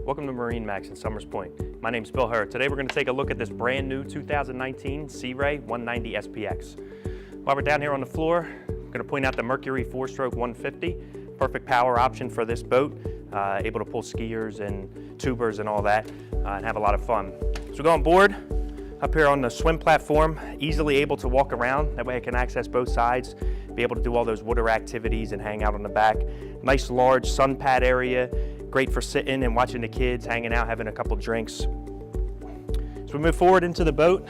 Welcome to MarineMax in Somers Point. My name's Bill Hurd. Today we're going to take a look at this brand new 2019 Sea Ray 190 SPX. While we're down here on the floor, I'm going to point out the Mercury 4-stroke 150. Perfect power option for this boat. Able to pull skiers and tubers and all that and have a lot of fun. So we go on board, up here on the swim platform, easily able to walk around. That way I can access both sides, be able to do all those water activities and hang out on the back. Nice large sun pad area. Great for sitting and watching the kids, hanging out, having a couple drinks. So we move forward into the boat.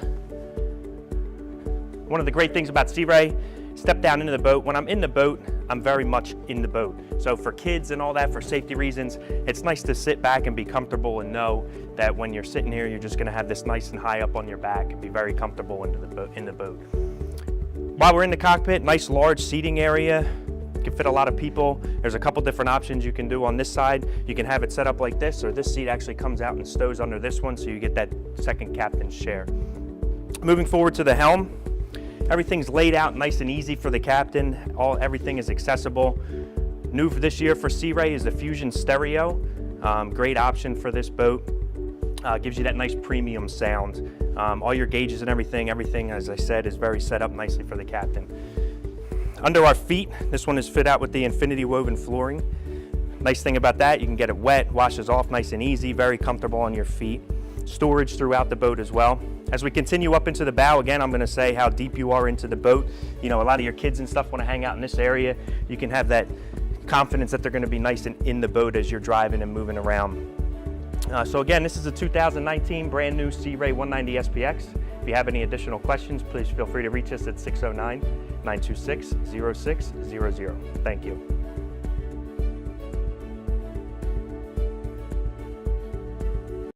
One of the great things about Sea Ray, step down into the boat. When I'm in the boat, I'm very much in the boat. So for kids and all that, for safety reasons, it's nice to sit back and be comfortable and know that when you're sitting here, you're just gonna have this nice and high up on your back and be very comfortable in the boat. While we're in the cockpit, nice large seating area. Can fit a lot of people. There's a couple different options you can do on this side. You can have it set up like this, or this seat actually comes out and stows under this one, so you get that second captain's share. Moving forward to the helm, everything's laid out nice and easy for the captain. Everything is accessible. New for this year for Sea Ray is the Fusion stereo. Great option for this boat. Gives you that nice premium sound. All your gauges and everything, as I said, is very set up nicely for the captain. Under our feet, this one is fit out with the infinity woven flooring. Nice thing about that, you can get it wet, washes off nice and easy, very comfortable on your feet. Storage throughout the boat as well. As we continue up into the bow, again, I'm gonna say how deep you are into the boat. You know, a lot of your kids and stuff wanna hang out in this area. You can have that confidence that they're gonna be nice and in the boat as you're driving and moving around. So again, this is a 2019 brand new Sea Ray 190 SPX. If you have any additional questions, please feel free to reach us at 609-926-0600. Thank you.